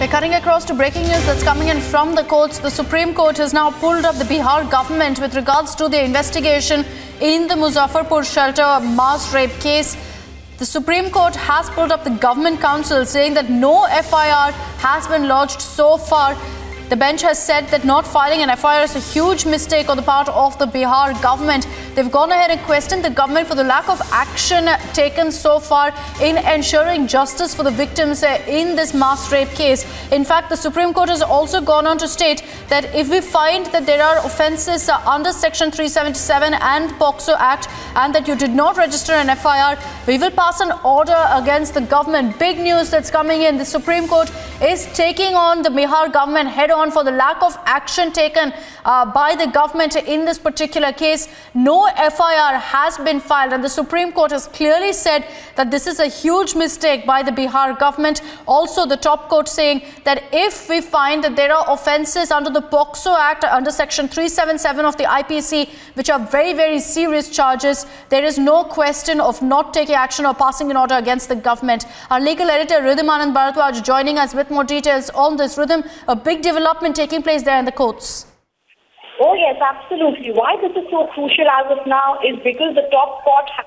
We're cutting across to breaking news that's coming in from the courts. The Supreme Court has now pulled up the Bihar government with regards to the investigation in the Muzaffarpur shelter mass rape case. The Supreme Court has pulled up the government counsel saying that no FIR has been lodged so far. The bench has said that not filing an FIR is a huge mistake on the part of the Bihar government. They've gone ahead and questioned the government for the lack of action taken so far in ensuring justice for the victims in this mass rape case. In fact, the Supreme Court has also gone on to state that if we find that there are offences under Section 377 and POCSO Act and that you did not register an FIR, we will pass an order against the government. Big news that's coming in. The Supreme Court is taking on the Bihar government head-on for the lack of action taken by the government in this particular case. No FIR has been filed, and the Supreme Court has clearly said that this is a huge mistake by the Bihar government. Also, the top court saying that if we find that there are offences under the POCSO Act, under Section 377 of the IPC, which are very, very serious charges, there is no question of not taking action or passing an order against the government. Our legal editor, Rhythm Anand Bharadwaj, joining us with more details on this. Rhythm, a big development taking place there in the courts. Oh yes, absolutely. Why this is so crucial as of now is because the top court has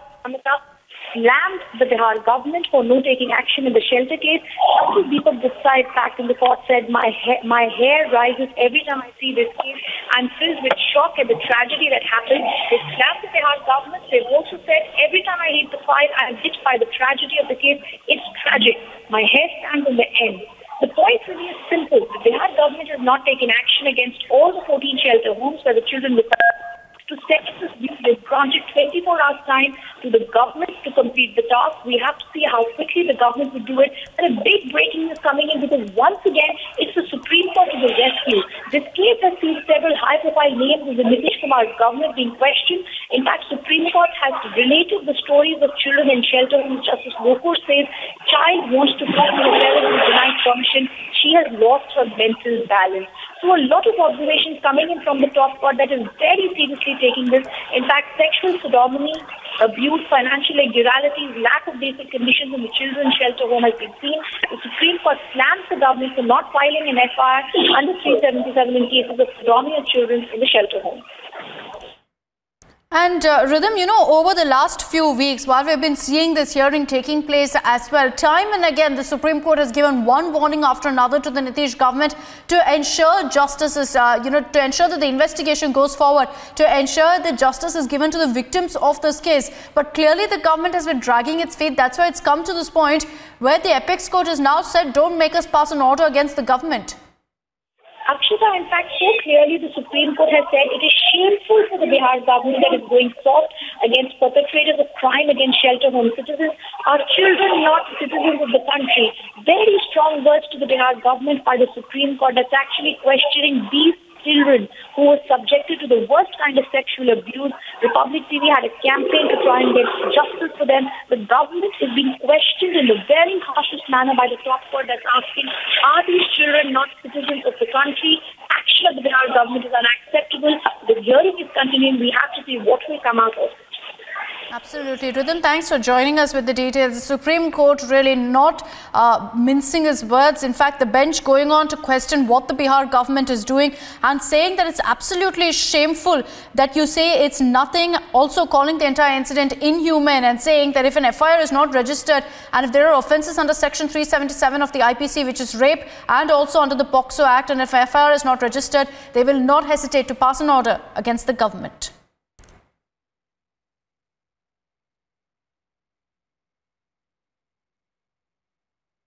slammed the Bihar government for no taking action in the shelter case. Justice Deepak Gupta, in fact, in the court said, my hair rises every time I see this case. I'm filled with shock at the tragedy that happened. They slammed the Bihar government. They've also said, every time I read the file, I'm hit by the tragedy of the case. It's tragic. My hair stands on the end. The point really is simple. The Bihar government has not taken action against all the 14 shelter homes where the children were to set this view. They've granted 24 hours time to the government to complete the task. We have to see how quickly the government will do it. But a big breaking news coming in because once again, it's the Supreme Court to the rescue. This case has seen several high-profile names of the Nitish government being questioned. In fact, Supreme Court has related the stories of children in shelter homes. Justice Lokur says, child wants to come to the parents who denied permission. She has lost her mental balance. So a lot of observations coming in from the top court that is very seriously taking this. In fact, sexual sodomy, abuse, financial irregularities, lack of basic conditions in the children's shelter home has been seen. The Supreme Court slams the government for not filing an FIR under 377 in cases of sodomy of children in the shelter home. And Rhythm, you know, over the last few weeks, while we've been seeing this hearing taking place as well, time and again, the Supreme Court has given one warning after another to the Nitish government to ensure justice is, to ensure that the investigation goes forward, to ensure that justice is given to the victims of this case. But clearly, the government has been dragging its feet. That's why it's come to this point where the Apex Court has now said, don't make us pass an order against the government. Akshita, in fact, so clearly the Supreme Court has said it is shameful for the Bihar government that is going soft against perpetrators of crime against shelter home citizens. Our children, not citizens of the country. Very strong words to the Bihar government by the Supreme Court that's actually questioning these children who were subjected to the worst kind of sexual abuse. Republic TV had a campaign to try and get justice for them. The government is being questioned in the very harshest manner by the top court that's asking, are these children not citizens of the country? Action of the Bihar government is unacceptable. The hearing is continuing. We have to see what will come out of it. Absolutely. Rhythm, thanks for joining us with the details. The Supreme Court really not mincing his words. In fact, the bench going on to question what the Bihar government is doing and saying that it's absolutely shameful that you say it's nothing, also calling the entire incident inhuman and saying that if an FIR is not registered and if there are offences under Section 377 of the IPC, which is rape, and also under the POCSO Act, and if FIR is not registered, they will not hesitate to pass an order against the government.